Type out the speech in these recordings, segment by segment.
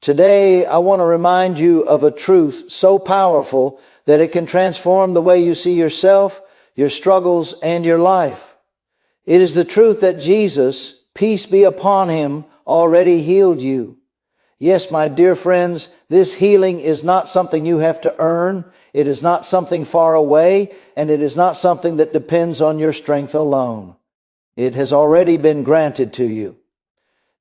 Today, I want to remind you of a truth so powerful that it can transform the way you see yourself, your struggles, and your life. It is the truth that Jesus, peace be upon him, already healed you. Yes, my dear friends, this healing is not something you have to earn. It is not something far away, and it is not something that depends on your strength alone. It has already been granted to you.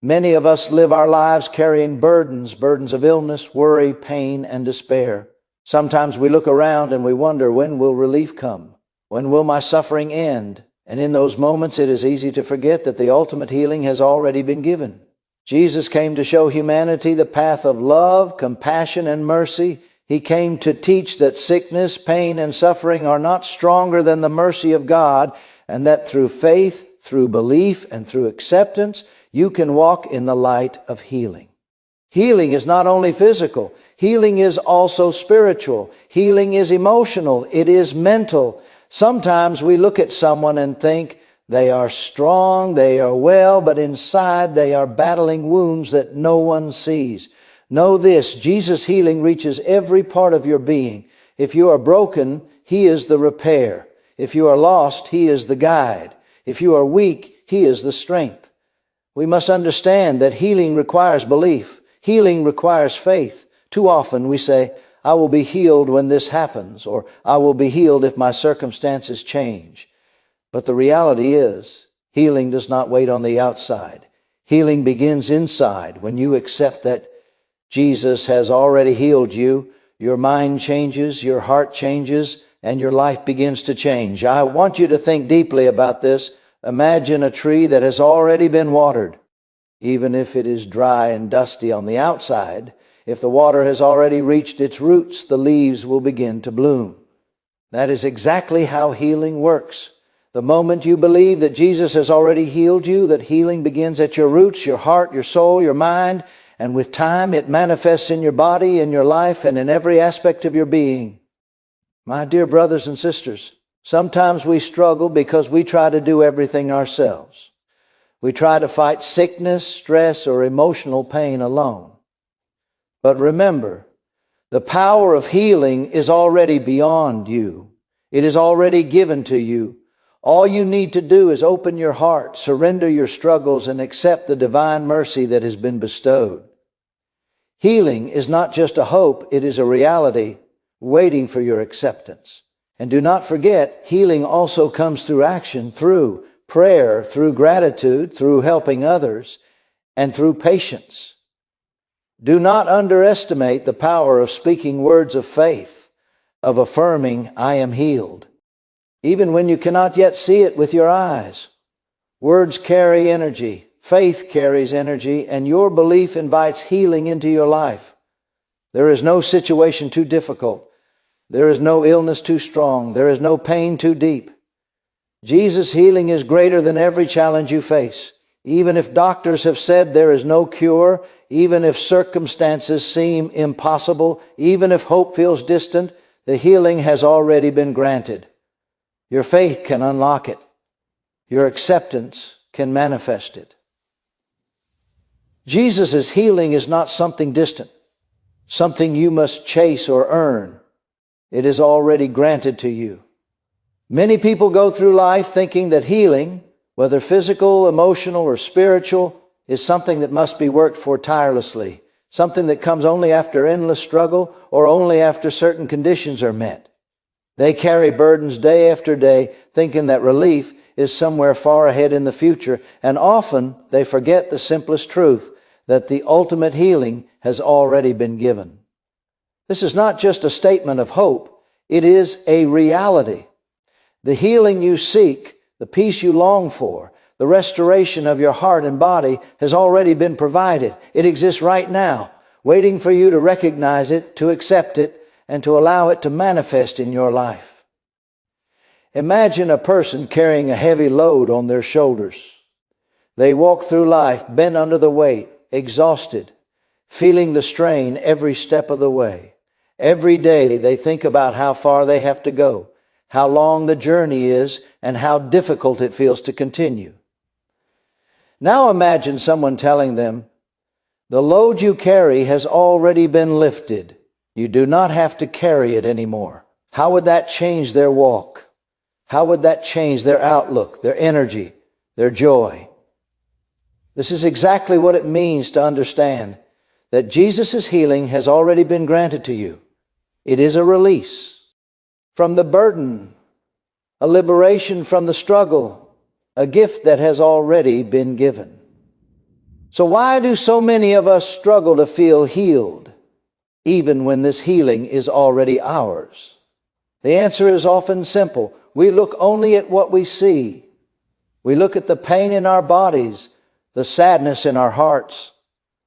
Many of us live our lives carrying burdens of illness, worry, pain, and despair. Sometimes we look around and we wonder, when will relief come? When will my suffering end? And in those moments, it is easy to forget that the ultimate healing has already been given. Jesus came to show humanity the path of love, compassion, and mercy. He came to teach that sickness, pain, and suffering are not stronger than the mercy of God, and that through faith, through belief, and through acceptance, you can walk in the light of healing. Healing is not only physical. Healing is also spiritual. Healing is emotional. It is mental. Sometimes we look at someone and think they are strong, they are well, but inside they are battling wounds that no one sees. Know this, Jesus' healing reaches every part of your being. If you are broken, He is the repair. If you are lost, He is the guide. If you are weak, He is the strength. We must understand that healing requires belief. Healing requires faith. Too often we say, I will be healed when this happens, or I will be healed if my circumstances change. But the reality is, healing does not wait on the outside. Healing begins inside. When you accept that Jesus has already healed you, your mind changes, your heart changes, and your life begins to change. I want you to think deeply about this. Imagine a tree that has already been watered. Even if it is dry and dusty on the outside, if the water has already reached its roots, the leaves will begin to bloom. That is exactly how healing works. The moment you believe that Jesus has already healed you, that healing begins at your roots, your heart, your soul, your mind, and with time it manifests in your body, in your life, and in every aspect of your being. My dear brothers and sisters, sometimes we struggle because we try to do everything ourselves. We try to fight sickness, stress, or emotional pain alone. But remember, the power of healing is already beyond you. It is already given to you. All you need to do is open your heart, surrender your struggles, and accept the divine mercy that has been bestowed. Healing is not just a hope, it is a reality waiting for your acceptance. And do not forget, healing also comes through action, through prayer, through gratitude, through helping others, and through patience. Do not underestimate the power of speaking words of faith, of affirming, I am healed. Even when you cannot yet see it with your eyes. Words carry energy, faith carries energy, and your belief invites healing into your life. There is no situation too difficult. There is no illness too strong. There is no pain too deep. Jesus' healing is greater than every challenge you face. Even if doctors have said there is no cure, even if circumstances seem impossible, even if hope feels distant, the healing has already been granted. Your faith can unlock it. Your acceptance can manifest it. Jesus' healing is not something distant, something you must chase or earn. It is already granted to you. Many people go through life thinking that healing, whether physical, emotional, or spiritual, is something that must be worked for tirelessly, something that comes only after endless struggle or only after certain conditions are met. They carry burdens day after day, thinking that relief is somewhere far ahead in the future, and often they forget the simplest truth, that the ultimate healing has already been given. This is not just a statement of hope, it is a reality. The healing you seek, the peace you long for, the restoration of your heart and body has already been provided. It exists right now, waiting for you to recognize it, to accept it, and to allow it to manifest in your life. Imagine a person carrying a heavy load on their shoulders. They walk through life bent under the weight, exhausted, feeling the strain every step of the way. Every day they think about how far they have to go, how long the journey is, and how difficult it feels to continue. Now imagine someone telling them, The load you carry has already been lifted. You do not have to carry it anymore. How would that change their walk? How would that change their outlook, their energy, their joy? This is exactly what it means to understand that Jesus' healing has already been granted to you. It is a release from the burden, a liberation from the struggle, a gift that has already been given. So why do so many of us struggle to feel healed, even when this healing is already ours? The answer is often simple. We look only at what we see. We look at the pain in our bodies, the sadness in our hearts,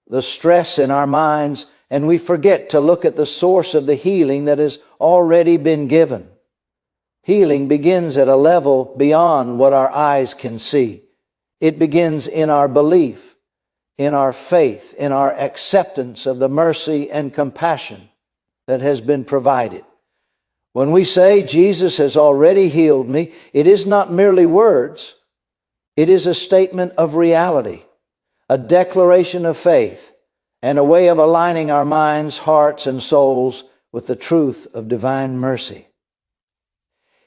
the stress in our minds, and we forget to look at the source of the healing that has already been given. Healing begins at a level beyond what our eyes can see. It begins in our belief, in our faith, in our acceptance of the mercy and compassion that has been provided. When we say Jesus has already healed me, it is not merely words. It is a statement of reality, a declaration of faith, and a way of aligning our minds, hearts, and souls with the truth of divine mercy.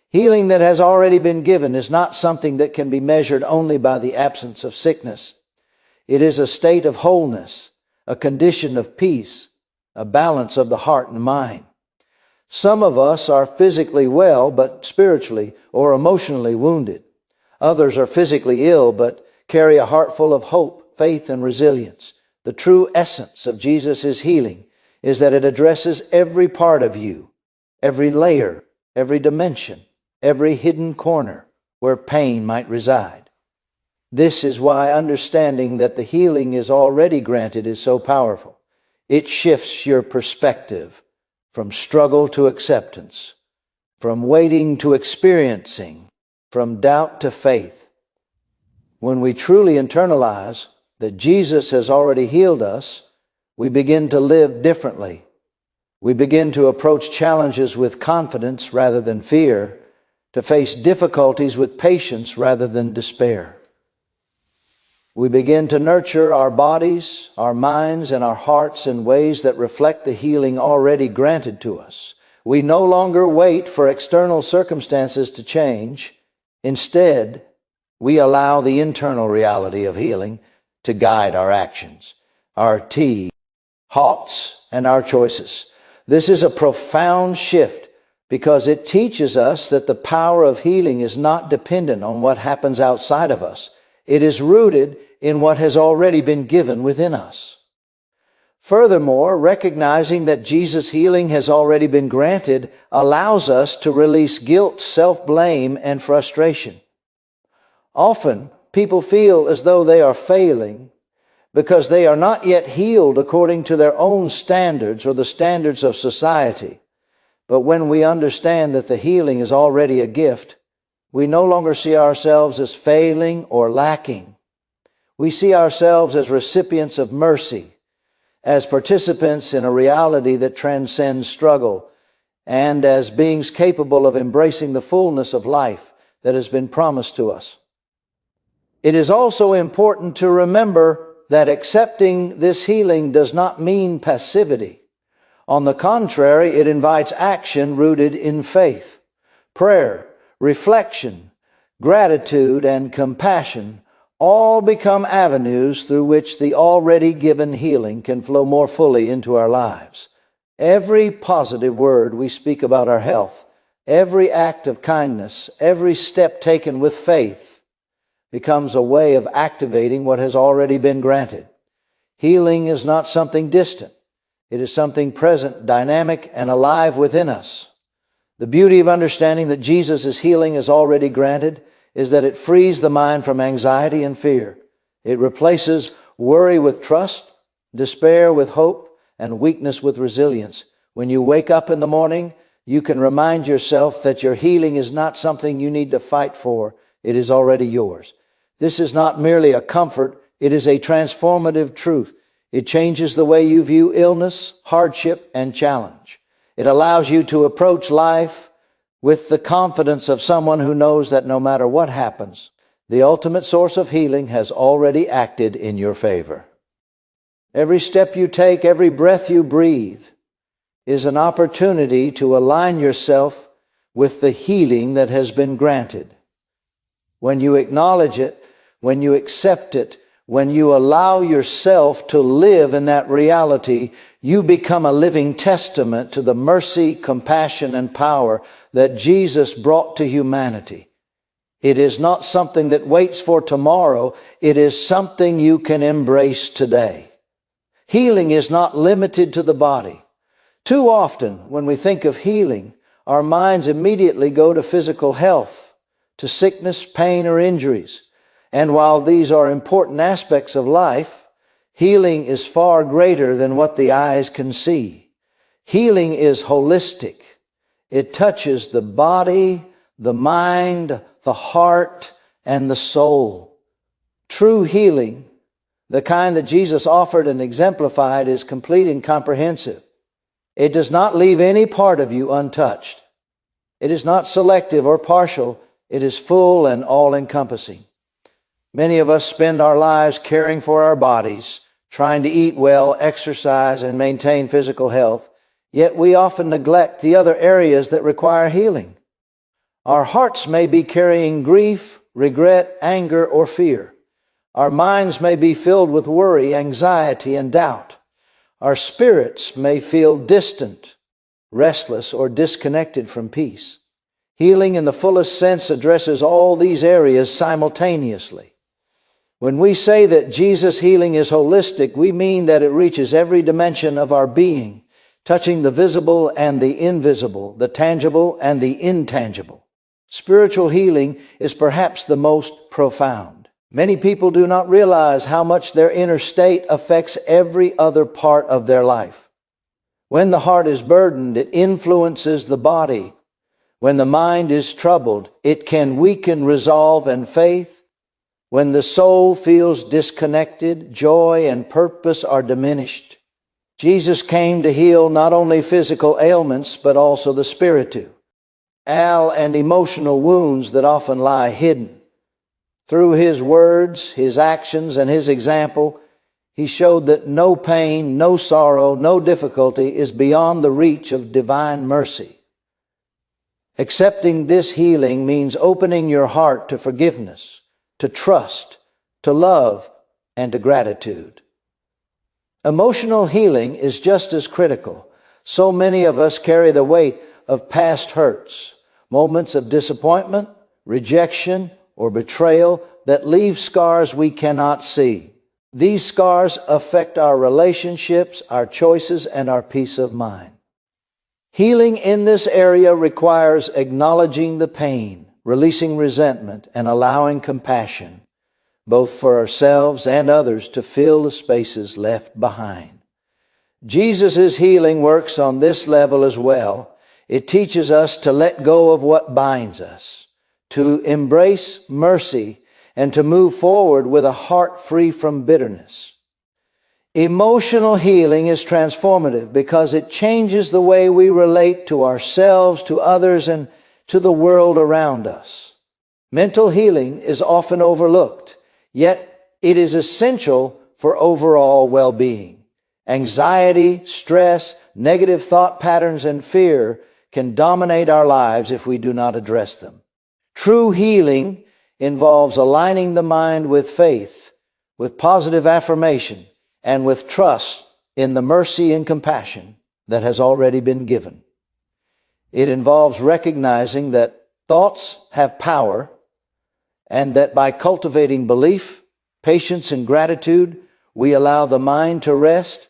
Healing that has already been given is not something that can be measured only by the absence of sickness. It is a state of wholeness, a condition of peace, a balance of the heart and mind. Some of us are physically well, but spiritually or emotionally wounded. Others are physically ill, but carry a heart full of hope, faith, and resilience. The true essence of Jesus' healing is that it addresses every part of you, every layer, every dimension, every hidden corner where pain might reside. This is why understanding that the healing is already granted is so powerful. It shifts your perspective from struggle to acceptance, from waiting to experiencing, from doubt to faith. When we truly internalize that Jesus has already healed us, we begin to live differently. We begin to approach challenges with confidence rather than fear, to face difficulties with patience rather than despair. We begin to nurture our bodies, our minds, and our hearts in ways that reflect the healing already granted to us. We no longer wait for external circumstances to change. Instead, we allow the internal reality of healing to guide our actions, our thoughts, and our choices. This is a profound shift because it teaches us that the power of healing is not dependent on what happens outside of us. It is rooted in what has already been given within us. Furthermore, recognizing that Jesus' healing has already been granted allows us to release guilt, self-blame, and frustration. Often, people feel as though they are failing because they are not yet healed according to their own standards or the standards of society. But when we understand that the healing is already a gift, we no longer see ourselves as failing or lacking. We see ourselves as recipients of mercy, as participants in a reality that transcends struggle, and as beings capable of embracing the fullness of life that has been promised to us. It is also important to remember that accepting this healing does not mean passivity. On the contrary, it invites action rooted in faith. Prayer, reflection, gratitude, and compassion all become avenues through which the already given healing can flow more fully into our lives. Every positive word we speak about our health, every act of kindness, every step taken with faith becomes a way of activating what has already been granted. Healing is not something distant. It is something present, dynamic, and alive within us. The beauty of understanding that Jesus' healing is already granted is that it frees the mind from anxiety and fear. It replaces worry with trust, despair with hope, and weakness with resilience. When you wake up in the morning, you can remind yourself that your healing is not something you need to fight for. It is already yours. This is not merely a comfort, it is a transformative truth. It changes the way you view illness, hardship, and challenge. It allows you to approach life with the confidence of someone who knows that no matter what happens, the ultimate source of healing has already acted in your favor. Every step you take, every breath you breathe is an opportunity to align yourself with the healing that has been granted. When you acknowledge it, when you accept it, when you allow yourself to live in that reality, you become a living testament to the mercy, compassion, and power that Jesus brought to humanity. It is not something that waits for tomorrow. It is something you can embrace today. Healing is not limited to the body. Too often, when we think of healing, our minds immediately go to physical health, to sickness, pain, or injuries. And while these are important aspects of life, healing is far greater than what the eyes can see. Healing is holistic. It touches the body, the mind, the heart, and the soul. True healing, the kind that Jesus offered and exemplified, is complete and comprehensive. It does not leave any part of you untouched. It is not selective or partial. It is full and all-encompassing. Many of us spend our lives caring for our bodies, trying to eat well, exercise, and maintain physical health, yet we often neglect the other areas that require healing. Our hearts may be carrying grief, regret, anger, or fear. Our minds may be filled with worry, anxiety, and doubt. Our spirits may feel distant, restless, or disconnected from peace. Healing in the fullest sense addresses all these areas simultaneously. When we say that Jesus' healing is holistic, we mean that it reaches every dimension of our being, touching the visible and the invisible, the tangible and the intangible. Spiritual healing is perhaps the most profound. Many people do not realize how much their inner state affects every other part of their life. When the heart is burdened, it influences the body. When the mind is troubled, it can weaken resolve and faith. When the soul feels disconnected, joy and purpose are diminished. Jesus came to heal not only physical ailments, but also the spiritual and emotional wounds that often lie hidden. Through His words, His actions, and His example, He showed that no pain, no sorrow, no difficulty is beyond the reach of divine mercy. Accepting this healing means opening your heart to forgiveness, to trust, to love, and to gratitude. Emotional healing is just as critical. So many of us carry the weight of past hurts, moments of disappointment, rejection, or betrayal that leave scars we cannot see. These scars affect our relationships, our choices, and our peace of mind. Healing in this area requires acknowledging the pain, releasing resentment, and allowing compassion, both for ourselves and others, to fill the spaces left behind. Jesus' healing works on this level as well. It teaches us to let go of what binds us, to embrace mercy, and to move forward with a heart free from bitterness. Emotional healing is transformative because it changes the way we relate to ourselves, to others, and to the world around us. Mental healing is often overlooked, yet it is essential for overall well-being. Anxiety, stress, negative thought patterns, and fear can dominate our lives if we do not address them. True healing involves aligning the mind with faith, with positive affirmation, and with trust in the mercy and compassion that has already been given. It involves recognizing that thoughts have power, and that by cultivating belief, patience, and gratitude, we allow the mind to rest,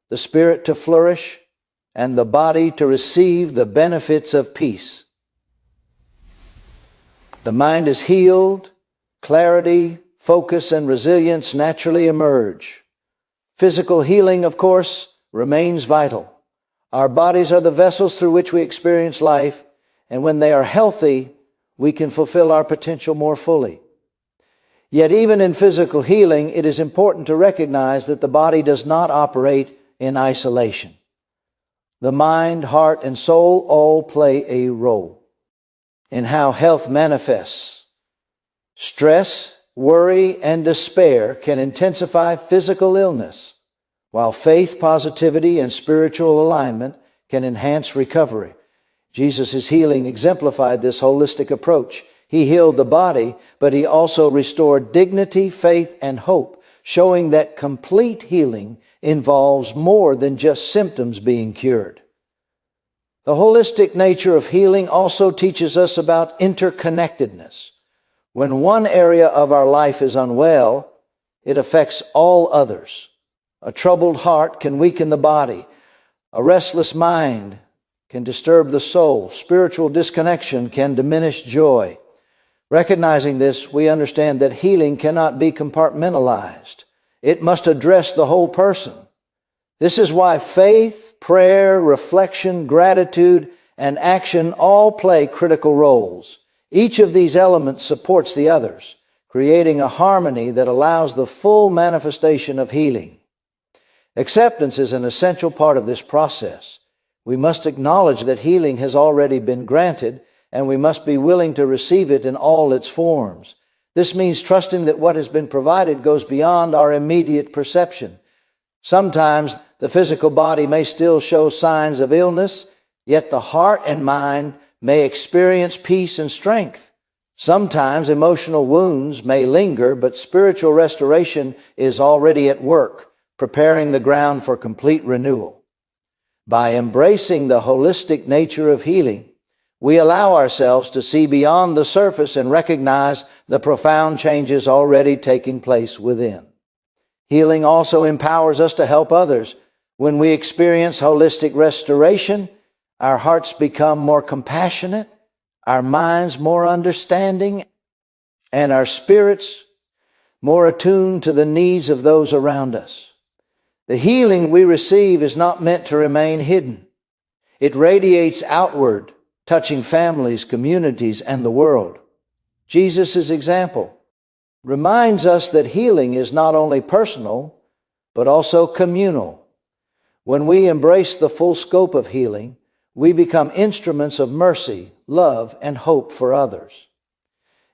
the spirit to flourish, and the body to receive the benefits of peace. The mind is healed, clarity, focus, and resilience naturally emerge. Physical healing, of course, remains vital. Our bodies are the vessels through which we experience life, and when they are healthy, we can fulfill our potential more fully. Yet even in physical healing, it is important to recognize that the body does not operate in isolation. The mind, heart, and soul all play a role in how health manifests. Stress, worry, and despair can intensify physical illness, while faith, positivity, and spiritual alignment can enhance recovery. Jesus' healing exemplified this holistic approach. He healed the body, but he also restored dignity, faith, and hope, showing that complete healing involves more than just symptoms being cured. The holistic nature of healing also teaches us about interconnectedness. When one area of our life is unwell, it affects all others. A troubled heart can weaken the body. A restless mind can disturb the soul. Spiritual disconnection can diminish joy. Recognizing this, we understand that healing cannot be compartmentalized. It must address the whole person. This is why faith, prayer, reflection, gratitude, and action all play critical roles. Each of these elements supports the others, creating a harmony that allows the full manifestation of healing. Acceptance is an essential part of this process. We must acknowledge that healing has already been granted, and we must be willing to receive it in all its forms. This means trusting that what has been provided goes beyond our immediate perception. Sometimes the physical body may still show signs of illness, yet the heart and mind may experience peace and strength. Sometimes emotional wounds may linger, but spiritual restoration is already at work, preparing the ground for complete renewal. By embracing the holistic nature of healing, we allow ourselves to see beyond the surface and recognize the profound changes already taking place within. Healing also empowers us to help others. When we experience holistic restoration, our hearts become more compassionate, our minds more understanding, and our spirits more attuned to the needs of those around us. The healing we receive is not meant to remain hidden. It radiates outward, touching families, communities, and the world. Jesus' example reminds us that healing is not only personal, but also communal. When we embrace the full scope of healing, we become instruments of mercy, love, and hope for others.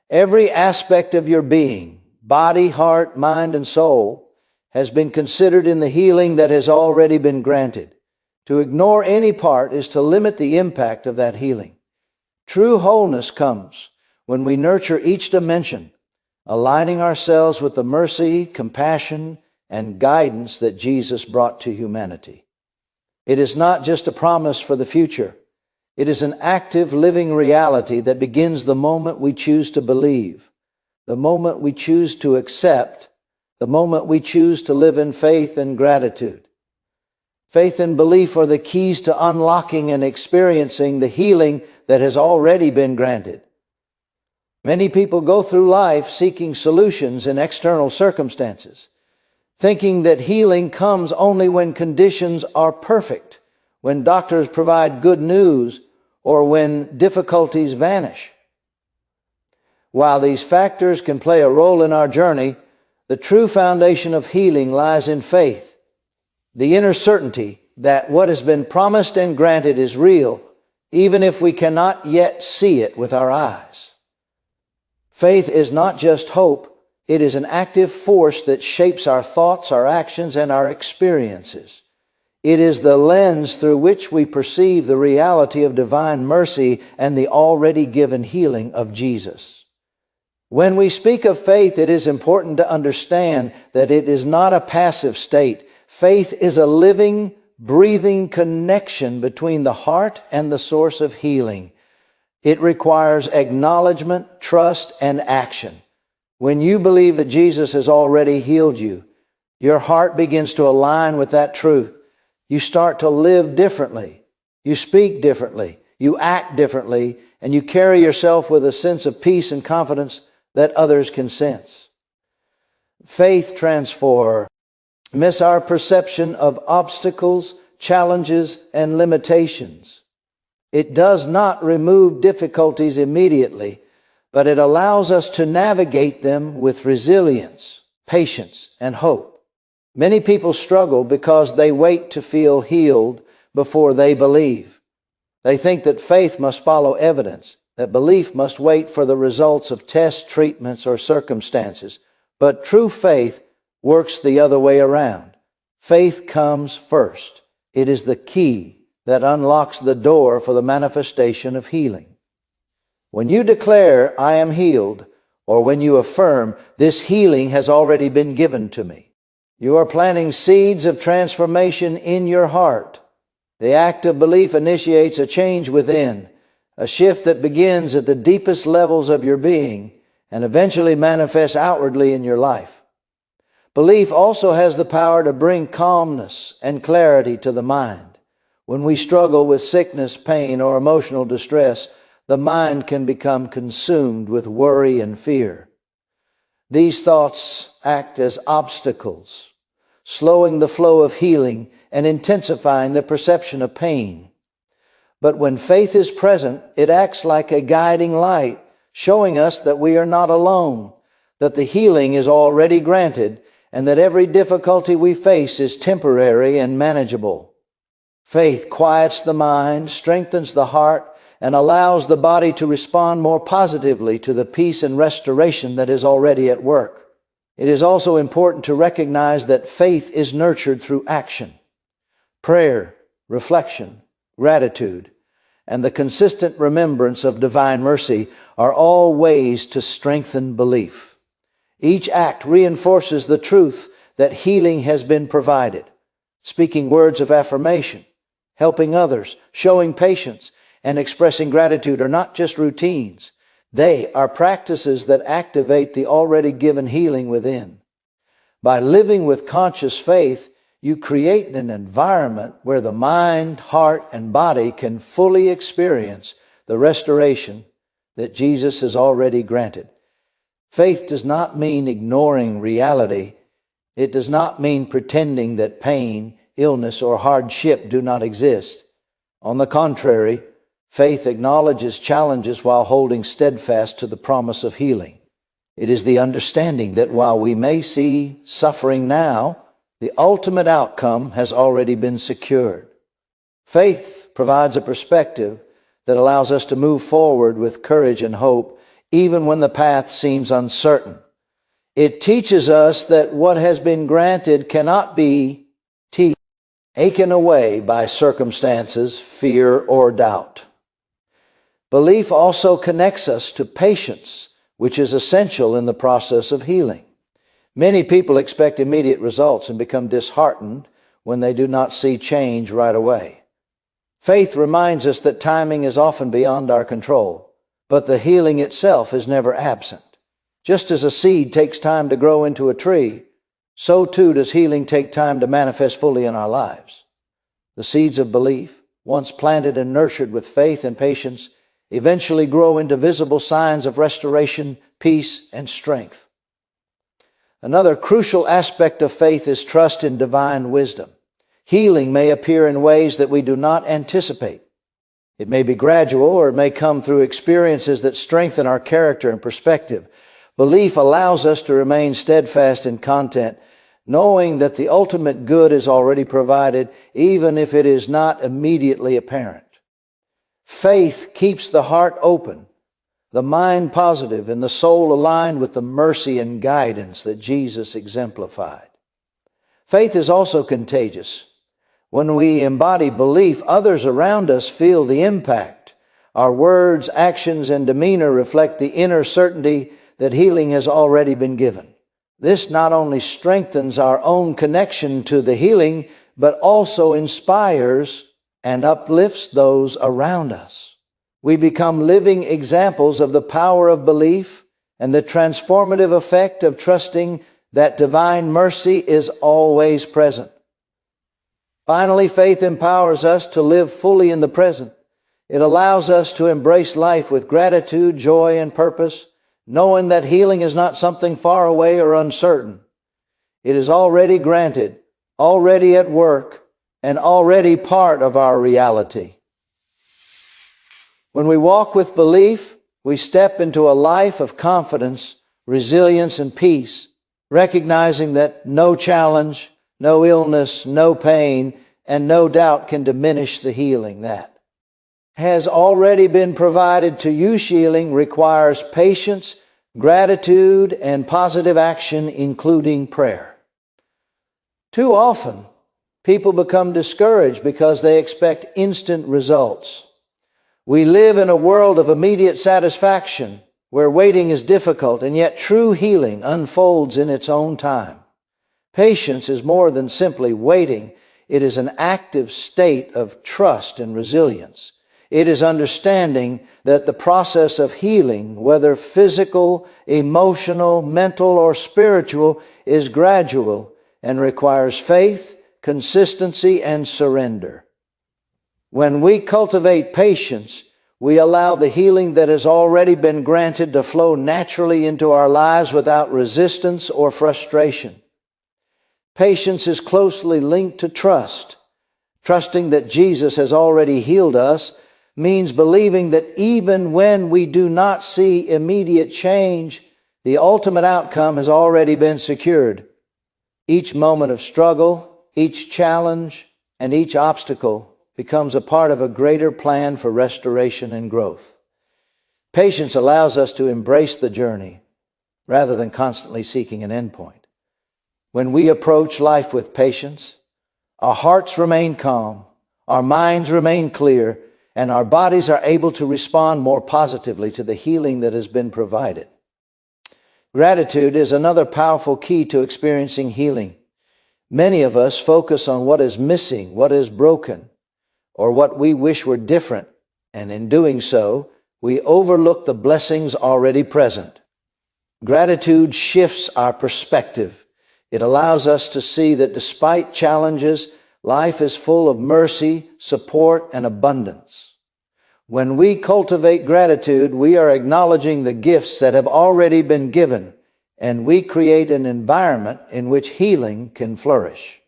Every aspect of your being, body, heart, mind, and soul, has been considered in the healing that has already been granted. To ignore any part is to limit the impact of that healing. True wholeness comes when we nurture each dimension, aligning ourselves with the mercy, compassion, and guidance that Jesus brought to humanity. It is not just a promise for the future. It is an active, living reality that begins the moment we choose to believe, the moment we choose to accept, the moment we choose to live in faith and gratitude. Faith and belief are the keys to unlocking and experiencing the healing that has already been granted. Many people go through life seeking solutions in external circumstances, thinking that healing comes only when conditions are perfect, when doctors provide good news, or when difficulties vanish. While these factors can play a role in our journey, the true foundation of healing lies in faith, the inner certainty that what has been promised and granted is real, even if we cannot yet see it with our eyes. Faith is not just hope, it is an active force that shapes our thoughts, our actions, and our experiences. It is the lens through which we perceive the reality of divine mercy and the already given healing of Jesus. When we speak of faith, it is important to understand that it is not a passive state. Faith is a living, breathing connection between the heart and the source of healing. It requires acknowledgement, trust, and action. When you believe that Jesus has already healed you, your heart begins to align with that truth. You start to live differently. You speak differently. You act differently. And you carry yourself with a sense of peace and confidence that others can sense. Faith transforms our perception of obstacles, challenges, and limitations. It does not remove difficulties immediately, but it allows us to navigate them with resilience, patience, and hope. Many people struggle because they wait to feel healed before they believe. They think that faith must follow evidence, that belief must wait for the results of tests, treatments, or circumstances. But true faith works the other way around. Faith comes first. It is the key that unlocks the door for the manifestation of healing. When you declare, "I am healed," or when you affirm, "This healing has already been given to me," you are planting seeds of transformation in your heart. The act of belief initiates a change within, a shift that begins at the deepest levels of your being and eventually manifests outwardly in your life. Belief also has the power to bring calmness and clarity to the mind. When we struggle with sickness, pain, or emotional distress, the mind can become consumed with worry and fear. These thoughts act as obstacles, slowing the flow of healing and intensifying the perception of pain. But when faith is present, it acts like a guiding light, showing us that we are not alone, that the healing is already granted, and that every difficulty we face is temporary and manageable. Faith quiets the mind, strengthens the heart, and allows the body to respond more positively to the peace and restoration that is already at work. It is also important to recognize that faith is nurtured through action. Prayer, reflection, gratitude, and the consistent remembrance of divine mercy are all ways to strengthen belief. Each act reinforces the truth that healing has been provided. Speaking words of affirmation, helping others, showing patience, and expressing gratitude are not just routines. They are practices that activate the already given healing within. By living with conscious faith, you create an environment where the mind, heart, and body can fully experience the restoration that Jesus has already granted. Faith does not mean ignoring reality. It does not mean pretending that pain, illness, or hardship do not exist. On the contrary, faith acknowledges challenges while holding steadfast to the promise of healing. It is the understanding that while we may see suffering now, the ultimate outcome has already been secured. Faith provides a perspective that allows us to move forward with courage and hope, even when the path seems uncertain. It teaches us that what has been granted cannot be taken away by circumstances, fear, or doubt. Belief also connects us to patience, which is essential in the process of healing. Many people expect immediate results and become disheartened when they do not see change right away. Faith reminds us that timing is often beyond our control, but the healing itself is never absent. Just as a seed takes time to grow into a tree, so too does healing take time to manifest fully in our lives. The seeds of belief, once planted and nurtured with faith and patience, eventually grow into visible signs of restoration, peace, and strength. Another crucial aspect of faith is trust in divine wisdom. Healing may appear in ways that we do not anticipate. It may be gradual, or it may come through experiences that strengthen our character and perspective. Belief allows us to remain steadfast in content, knowing that the ultimate good is already provided, even if it is not immediately apparent. Faith keeps the heart open, the mind positive, and the soul aligned with the mercy and guidance that Jesus exemplified. Faith is also contagious. When we embody belief, others around us feel the impact. Our words, actions, and demeanor reflect the inner certainty that healing has already been given. This not only strengthens our own connection to the healing, but also inspires and uplifts those around us. We become living examples of the power of belief and the transformative effect of trusting that divine mercy is always present. Finally, faith empowers us to live fully in the present. It allows us to embrace life with gratitude, joy, and purpose, knowing that healing is not something far away or uncertain. It is already granted, already at work, and already part of our reality. When we walk with belief, we step into a life of confidence, resilience, and peace, recognizing that no challenge, no illness, no pain, and no doubt can diminish the healing that has already been provided to you. Healing requires patience, gratitude, and positive action, including prayer. Too often, people become discouraged because they expect instant results. We live in a world of immediate satisfaction where waiting is difficult, and yet true healing unfolds in its own time. Patience is more than simply waiting. It is an active state of trust and resilience. It is understanding that the process of healing, whether physical, emotional, mental, or spiritual, is gradual and requires faith, consistency, and surrender. When we cultivate patience, we allow the healing that has already been granted to flow naturally into our lives without resistance or frustration. Patience is closely linked to trust. Trusting that Jesus has already healed us means believing that even when we do not see immediate change, the ultimate outcome has already been secured. Each moment of struggle, each challenge, and each obstacle becomes a part of a greater plan for restoration and growth. Patience allows us to embrace the journey rather than constantly seeking an endpoint. When we approach life with patience, our hearts remain calm, our minds remain clear, and our bodies are able to respond more positively to the healing that has been provided. Gratitude is another powerful key to experiencing healing. Many of us focus on what is missing, what is broken, or what we wish were different, and in doing so, we overlook the blessings already present. Gratitude shifts our perspective. It allows us to see that despite challenges, life is full of mercy, support, and abundance. When we cultivate gratitude, we are acknowledging the gifts that have already been given, and we create an environment in which healing can flourish.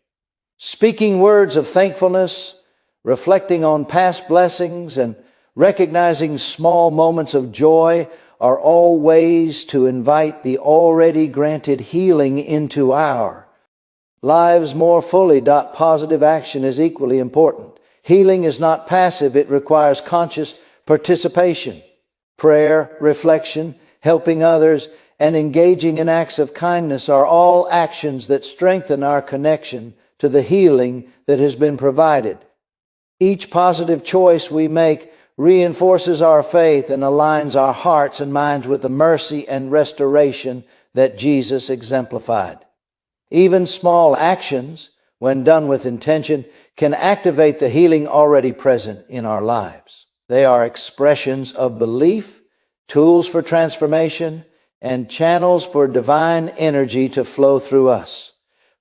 Speaking words of thankfulness, reflecting on past blessings, and recognizing small moments of joy are all ways to invite the already granted healing into our lives more fully. Positive action is equally important. Healing is not passive, it requires conscious participation. Prayer, reflection, helping others, and engaging in acts of kindness are all actions that strengthen our connection to the healing that has been provided. Each positive choice we make reinforces our faith and aligns our hearts and minds with the mercy and restoration that Jesus exemplified. Even small actions, when done with intention, can activate the healing already present in our lives. They are expressions of belief, tools for transformation, and channels for divine energy to flow through us.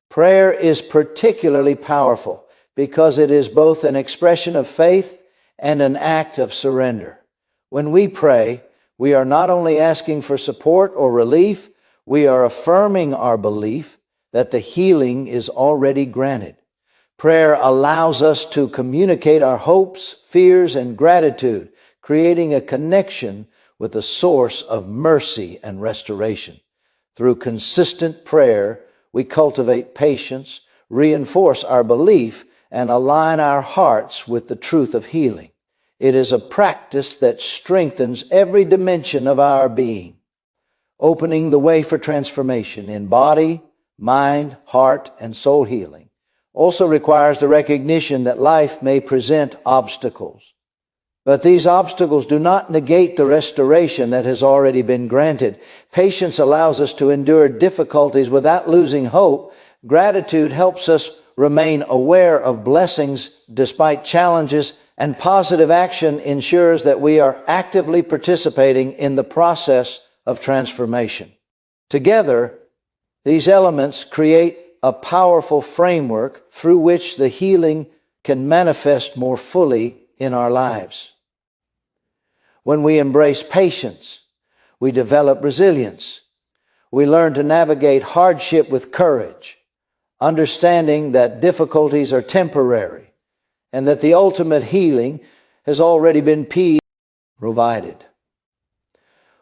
Prayer is particularly powerful because it is both an expression of faith and an act of surrender. When we pray, we are not only asking for support or relief, we are affirming our belief that the healing is already granted. Prayer allows us to communicate our hopes, fears, and gratitude, creating a connection with the source of mercy and restoration. Through consistent prayer, we cultivate patience, reinforce our belief, and align our hearts with the truth of healing. It is a practice that strengthens every dimension of our being, opening the way for transformation in body, mind, heart, and soul healing. Also requires the recognition that life may present obstacles. But these obstacles do not negate the restoration that has already been granted. Patience allows us to endure difficulties without losing hope. Gratitude helps us remain aware of blessings despite challenges, and positive action ensures that we are actively participating in the process of transformation. Together, these elements create a powerful framework through which the healing can manifest more fully in our lives. When we embrace patience, we develop resilience. We learn to navigate hardship with courage, understanding that difficulties are temporary and that the ultimate healing has already been provided.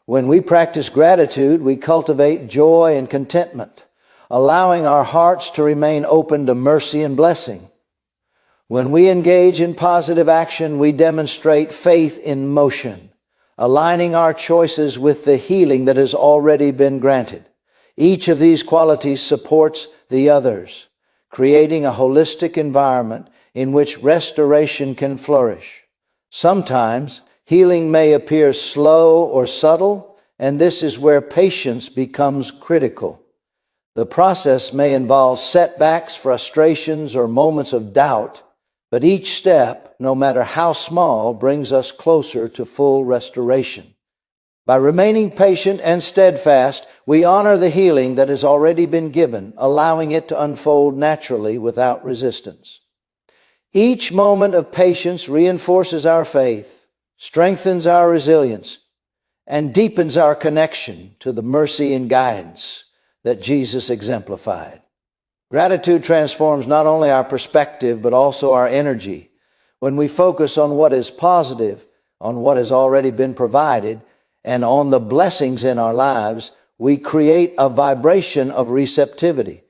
When we practice gratitude, we cultivate joy and contentment, allowing our hearts to remain open to mercy and blessing. When we engage in positive action, we demonstrate faith in motion, aligning our choices with the healing that has already been granted. Each of these qualities supports the others, creating a holistic environment in which restoration can flourish. Sometimes healing may appear slow or subtle, and this is where patience becomes critical. The process may involve setbacks, frustrations, or moments of doubt, but each step, no matter how small, brings us closer to full restoration. By remaining patient and steadfast, we honor the healing that has already been given, allowing it to unfold naturally without resistance. Each moment of patience reinforces our faith, strengthens our resilience, and deepens our connection to the mercy and guidance that Jesus exemplified. Gratitude transforms not only our perspective, but also our energy. When we focus on what is positive, on what has already been provided, and on the blessings in our lives, we create a vibration of receptivity.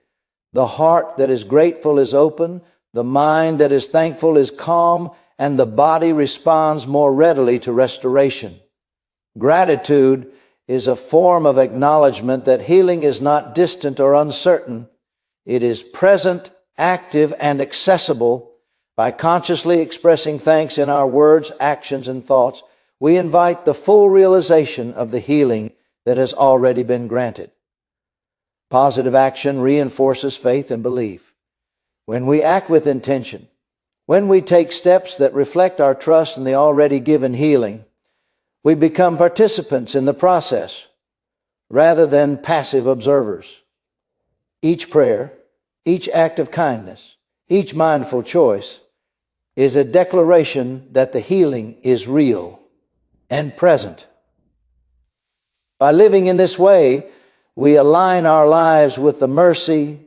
The heart that is grateful is open, the mind that is thankful is calm, and the body responds more readily to restoration. Gratitude is a form of acknowledgement that healing is not distant or uncertain. It is present, active, and accessible. By consciously expressing thanks in our words, actions, and thoughts, we invite the full realization of the healing that has already been granted. Positive action reinforces faith and belief. When we act with intention, when we take steps that reflect our trust in the already given healing, we become participants in the process rather than passive observers. Each prayer, each act of kindness, each mindful choice is a declaration that the healing is real and present. By living in this way, we align our lives with the mercy,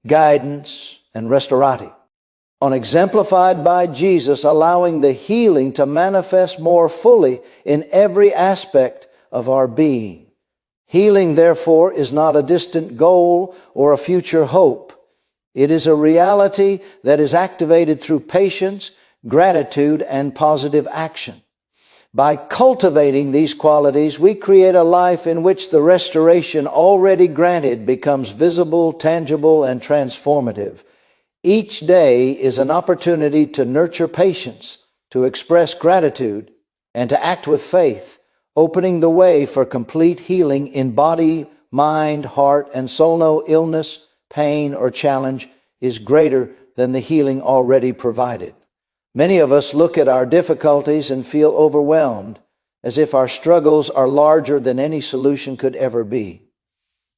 guidance, and restorati, exemplified by Jesus, allowing the healing to manifest more fully in every aspect of our being. Healing, therefore, is not a distant goal or a future hope. It is a reality that is activated through patience, gratitude, and positive action. By cultivating these qualities, we create a life in which the restoration already granted becomes visible, tangible, and transformative. Each day is an opportunity to nurture patience, to express gratitude, and to act with faith, opening the way for complete healing in body, mind, heart, and soul. No illness, pain, or challenge is greater than the healing already provided. Many of us look at our difficulties and feel overwhelmed, as if our struggles are larger than any solution could ever be.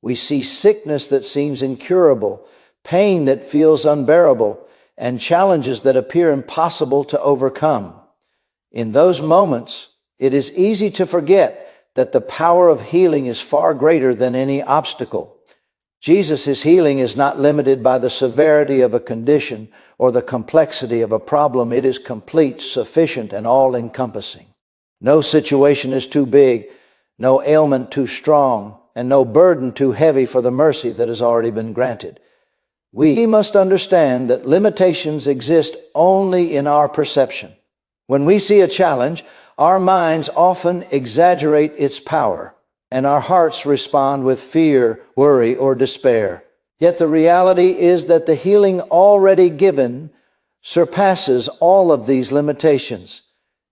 We see sickness that seems incurable, pain that feels unbearable, and challenges that appear impossible to overcome. In those moments, it is easy to forget that the power of healing is far greater than any obstacle. Jesus' healing is not limited by the severity of a condition or the complexity of a problem. It is complete, sufficient, and all-encompassing. No situation is too big, no ailment too strong, and no burden too heavy for the mercy that has already been granted. We must understand that limitations exist only in our perception. When we see a challenge, our minds often exaggerate its power, and our hearts respond with fear, worry, or despair. Yet the reality is that the healing already given surpasses all of these limitations.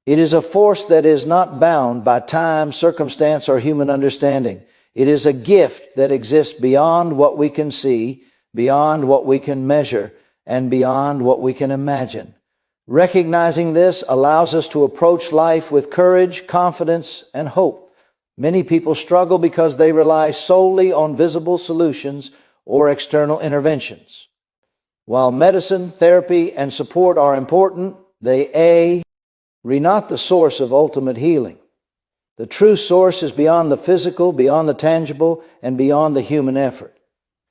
It is a force that is not bound by time, circumstance, or human understanding. It is a gift that exists beyond what we can see, beyond what we can measure, and beyond what we can imagine. Recognizing this allows us to approach life with courage, confidence, and hope. Many people struggle because they rely solely on visible solutions or external interventions. While medicine, therapy, and support are important, they are not the source of ultimate healing. The true source is beyond the physical, beyond the tangible, and beyond the human effort.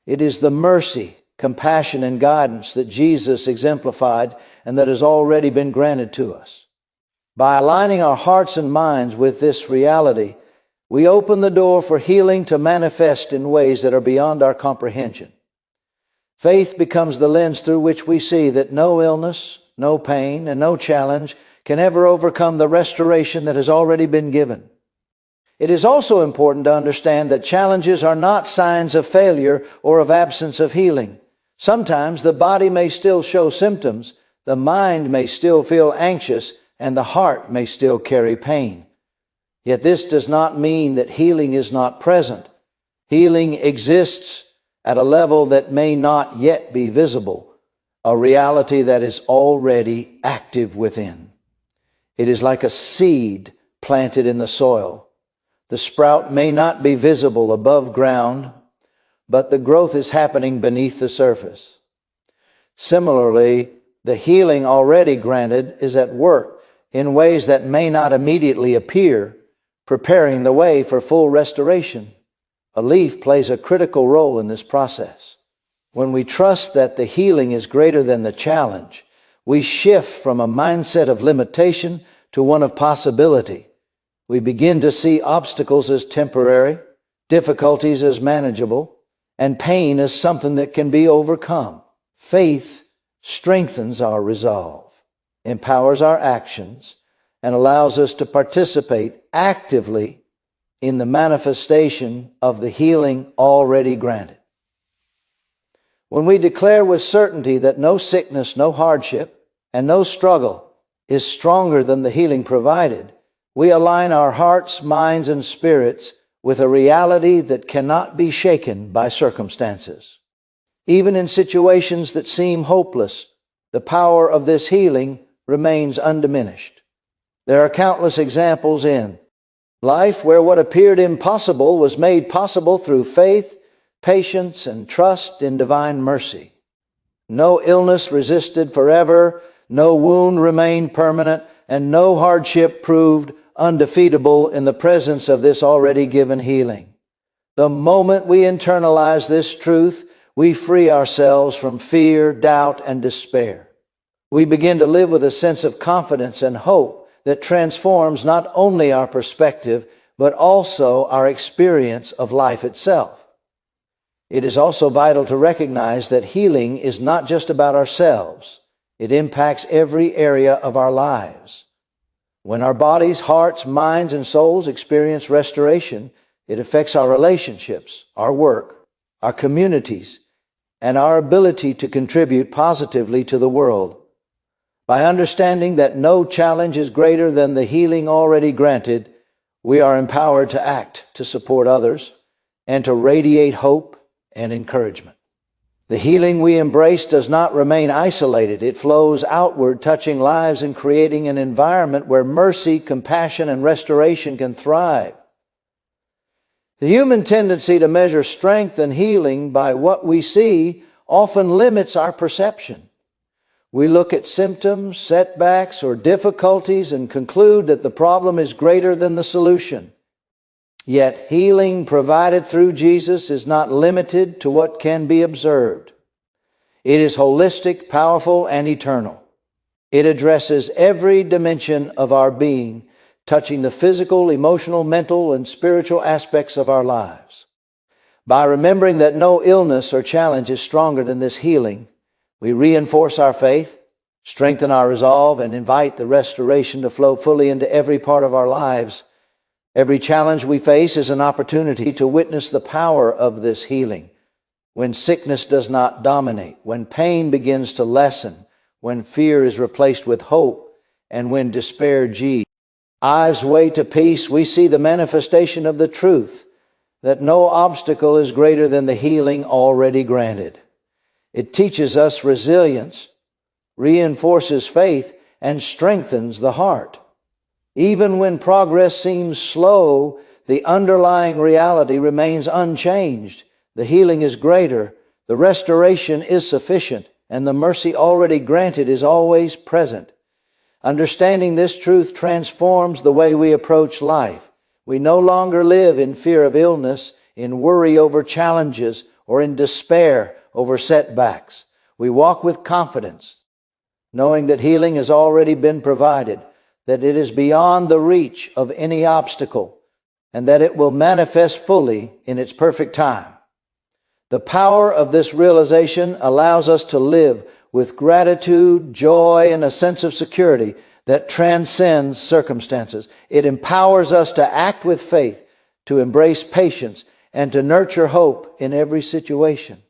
It is the mercy, compassion, and guidance that Jesus exemplified and that has already been granted to us. By aligning our hearts and minds with this reality, we open the door for healing to manifest in ways that are beyond our comprehension. Faith becomes the lens through which we see that no illness, no pain, and no challenge can ever overcome the restoration that has already been given. It is also important to understand that challenges are not signs of failure or of absence of healing. Sometimes the body may still show symptoms, the mind may still feel anxious, and the heart may still carry pain. Yet this does not mean that healing is not present. Healing exists at a level that may not yet be visible, a reality that is already active within. It is like a seed planted in the soil. The sprout may not be visible above ground, but the growth is happening beneath the surface. Similarly, the healing already granted is at work in ways that may not immediately appear, preparing the way for full restoration. Belief plays a critical role in this process. When we trust that the healing is greater than the challenge, we shift from a mindset of limitation to one of possibility. We begin to see obstacles as temporary, difficulties as manageable, and pain as something that can be overcome. Faith strengthens our resolve, empowers our actions, and allows us to participate actively in the manifestation of the healing already granted. When we declare with certainty that no sickness, no hardship, and no struggle is stronger than the healing provided, we align our hearts, minds, and spirits with a reality that cannot be shaken by circumstances. Even in situations that seem hopeless, the power of this healing remains undiminished. There are countless examples in life where what appeared impossible was made possible through faith, patience, and trust in divine mercy. No illness resisted forever, no wound remained permanent, and no hardship proved undefeatable in the presence of this already given healing. The moment we internalize this truth, we free ourselves from fear, doubt, and despair. We begin to live with a sense of confidence and hope that transforms not only our perspective, but also our experience of life itself. It is also vital to recognize that healing is not just about ourselves. It impacts every area of our lives. When our bodies, hearts, minds, and souls experience restoration, it affects our relationships, our work, our communities, and our ability to contribute positively to the world. By understanding that no challenge is greater than the healing already granted, we are empowered to act to support others and to radiate hope and encouragement. The healing we embrace does not remain isolated. It flows outward, touching lives and creating an environment where mercy, compassion, and restoration can thrive. The human tendency to measure strength and healing by what we see often limits our perception. We look at symptoms, setbacks, or difficulties and conclude that the problem is greater than the solution. Yet healing provided through Jesus is not limited to what can be observed. It is holistic, powerful, and eternal. It addresses every dimension of our being, touching the physical, emotional, mental, and spiritual aspects of our lives. By remembering that no illness or challenge is stronger than this healing, we reinforce our faith, strengthen our resolve, and invite the restoration to flow fully into every part of our lives. Every challenge we face is an opportunity to witness the power of this healing. When sickness does not dominate, when pain begins to lessen, when fear is replaced with hope, and when despair gives way to peace, we see the manifestation of the truth that no obstacle is greater than the healing already granted. It teaches us resilience, reinforces faith, and strengthens the heart. Even when progress seems slow, the underlying reality remains unchanged. The healing is greater, the restoration is sufficient, and the mercy already granted is always present. Understanding this truth transforms the way we approach life. We no longer live in fear of illness, in worry over challenges, or in despair over setbacks. We walk with confidence, knowing that healing has already been provided, that it is beyond the reach of any obstacle, and that it will manifest fully in its perfect time. The power of this realization allows us to live with gratitude, joy, and a sense of security that transcends circumstances. It empowers us to act with faith, to embrace patience, and to nurture hope in every situation.